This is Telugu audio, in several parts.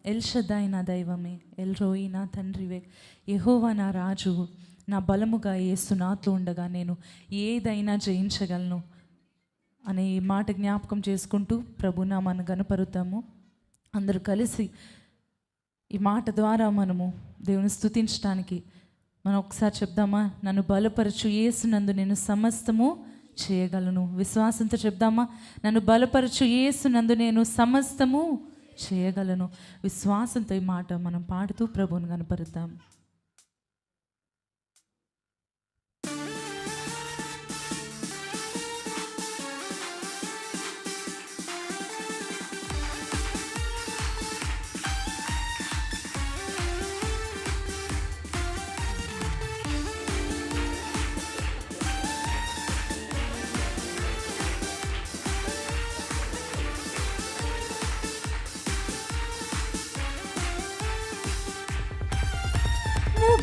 ఎల్షదాయ్ నా దైవమే, ఎల్రోయి నా తండ్రివే, యెహోవా నా రాజు, నా బలముగా యేసు నాతో ఉండగా నేను ఏదైనా జయించగలను అనే ఈ మాట జ్ఞాపకం చేసుకుంటూ ప్రభునామాన్ని గణపరుద్దాము. అందరూ కలిసి ఈ మాట ద్వారా మనము దేవుని స్తుతించడానికి మనం ఒకసారి చెప్దామా? నన్ను బలపరచు యేసునందు నేను సమస్తము చేయగలను. విశ్వాసంతో చెప్దామా? నన్ను బలపరచు యేసునందు నేను సమస్తము చేయగలను. విశ్వాసంతో ఈ మాట మనం పాడుతూ ప్రభువుని కనపరుద్దాం.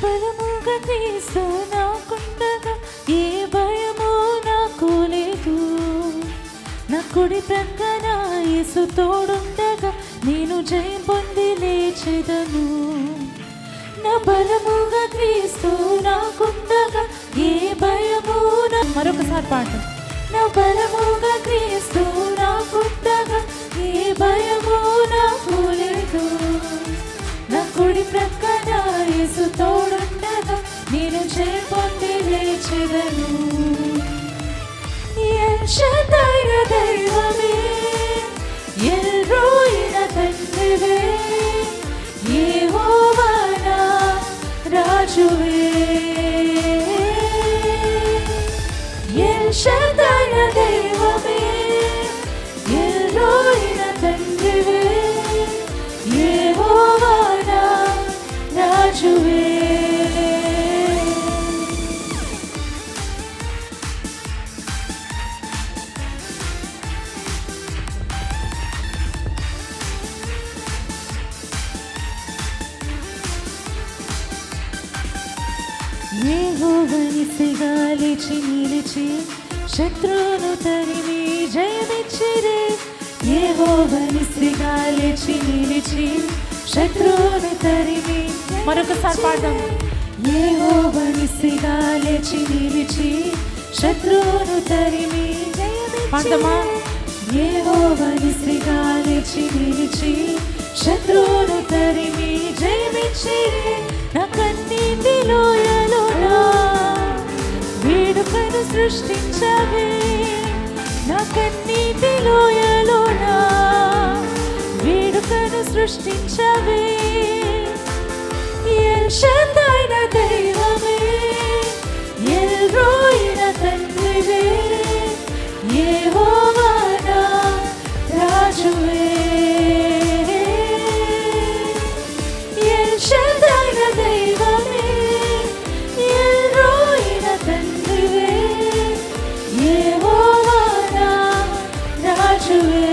బలముగా క్రీస్తు నాకుండగా ఏ భయము నాకు లేదు. నా కుడి ప్రక్కన యేసు తోడుండగా నేను జయం పొంది లేచెదను. నా బలముగా క్రీస్తు నాకుండగా ఏ భయము మరొకసారి పాట. నా బలముగా క్రీస్తు నాకుండగా ఏ భయము నాకు లేదు. నా కుడి ప్రక్కన యేసు తోడుండగా నేను జయం పొంది లేచెదను. ఎల్షదాయ్ నా దైవమే, ఎల్రోయి నా తండ్రివే, యెహోవా నా రాజువే. ఎల్షదాయ్ నా దైవమే, ఎల్రోయి నా తండ్రివే, యెహోవా నా రాజువే. యెహోవా నిస్సిగా లేచి నిలిచి శత్రువును తరిమి జయమిచ్చిరే. యెహోవా నిస్సిగా లేచి నిలిచి శత్రువును తరిమి. మరొకసారి పాడదాం. యెహోవా నిస్సిగా లేచి నిలిచి శత్రువును తరిమి పాడదామా? యెహోవా నిస్సిగా లేచి నిలిచి శత్రువును తరిమి జయమిచ్చిరే. నా కన్నీటి లోయలోనా వేడుకను సృష్టించవే. నా కన్నీటి లోయలోనా వేడుకను సృష్టించవే. ఎల్షదాయ్ నా దైవమే, ఎల్రోయి నా తండ్రివే, యెహోవా నా రాజువే. ఎల్షదాయ్ నా దైవమే, ఎల్రోయి నా తండ్రివే, యెహోవా నా రాజువే.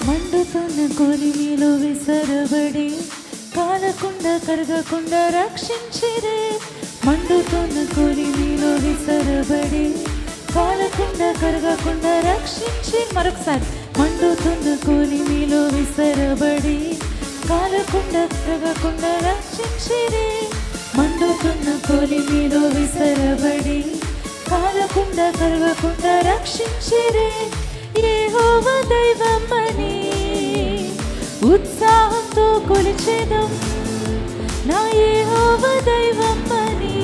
మండుతున్న కొలిమిలో విసరబడి కాలకుండా కరగకుండా రక్షించిరే. మండుతున్న కొలిమిలో విసరబడి కాలకుండా కరగకుండా రక్షించి. మరొకసారి. మండుతున్న కొలిమిలో విసరబడి కాలకుండా కరగకుండా రక్షించిరే. మండుతున్న కొలిమిలో విసరబడి కాలకుండా కరగకుండా రక్షించిరే. యెహోవా దైవమని ఉత్సాహంతో కొలిచెదం. నా యెహోవా దైవమని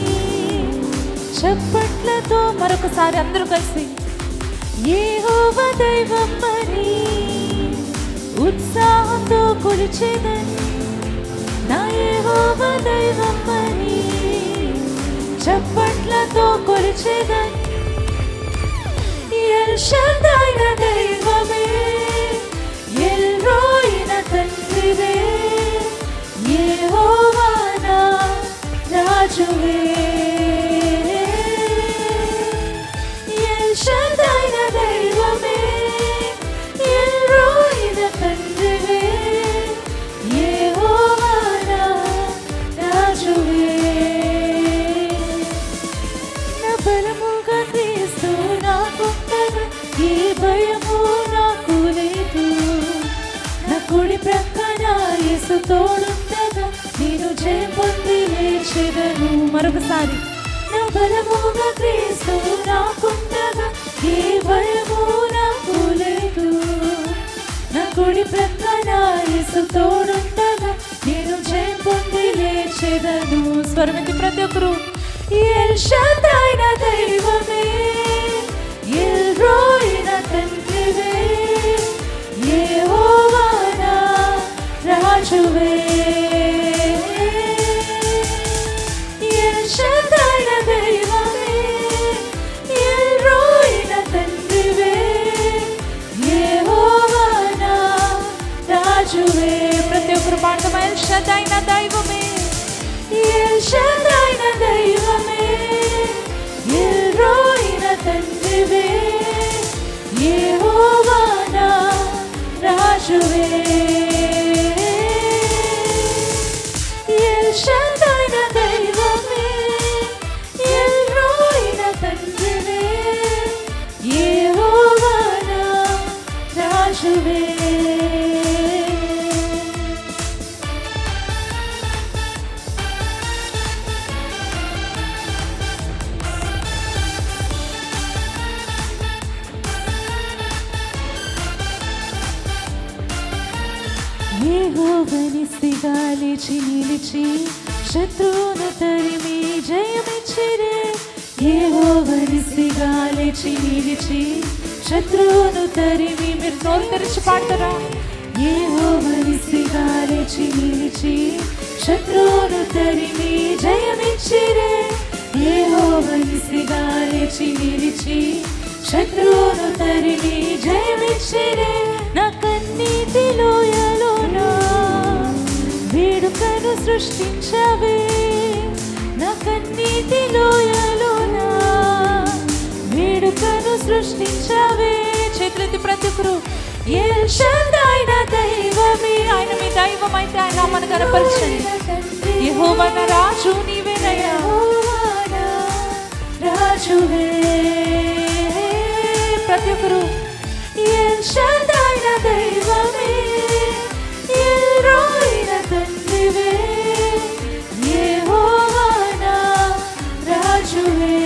చప్పట్లతో. మరొకసారి అందరూ కలిసి. యెహోవా దైవమని ఉత్సాహంతో కొలిచెదం. నా యెహోవా దైవమని చప్పట్లతో కొలిచెదం. ఎల్షదాయ్ నా దైవమే, ఎల్రోయి నా తండ్రివే, యేసు తోడుండగా నేను జయం పొంది లేచెదను. మరొకసారి నా బలముగా క్రీస్తు నాకుండగా ఏ భయము నాకు లేదు. నా కుడి ప్రక్కన యేసు తోడుండగా నేను జయం పొంది లేచెదను. స్వరమితి ప్రతి ఒక్కరు ఎల్ షదాయ్ నా దైవమే, ఎల్ రోయ్ నా తండ్రివే, యెహోవా నా రాజువే. ఎల్ షదాయ్ నా దైవమే, ఎల్ రోయ్ నా తండ్రివే, యెహోవా నా రాజువే. ప్రతి ఒక్కరు పాడదామా? ఎల్ షదాయ్ నా దైవమే, ఎల్ షదాయ్ నా దైవమే, ఎల్ రోయ్ నా తండ్రివే, యెహోవా నా రాజువే. ఎల్ షదాయ్ నా దైవమే, ఎల్ రోయ్ నా తండ్రివే, యెహోవా నా రాజువే. యెహోవానిస్తిగా లేచి నిలిచి శత్రువును తరిమి జయమిచ్చిరే. యెహోవానిస్తిగా లేచి నిలిచి శత్రువును తరిమి. మీరు నోరు తెరిచి పాడతారా? యెహోవానిస్తిగా లేచి నిలిచి శత్రువును తరిమి జయమిచ్చిరే. యెహోవానిస్తిగా లేచి నిలిచి శత్రువును తరిమి జయమిచ్చిరే. నా కన్నీటి లోయలోన వేడుకను సృష్టించవే. నా కన్నీటి లోయలోన వేడుకను సృష్టించవే. చేతులెత్తి ప్రతి ఒక్కరు ఎల్ షదాయ్ నా దైవమే. ఆయన మీ దైవం అయితే ఆయన నామమును కనపరచండి. యెహోవా నా రాజు నీవేనయ్యా, రాజువే. ప్రతి ఒక్కరు ఎల్ షదాయ్ నా దైవమే, ఎల్ రోయ్ నా తండ్రివే, యెహోవా నా రాజువే.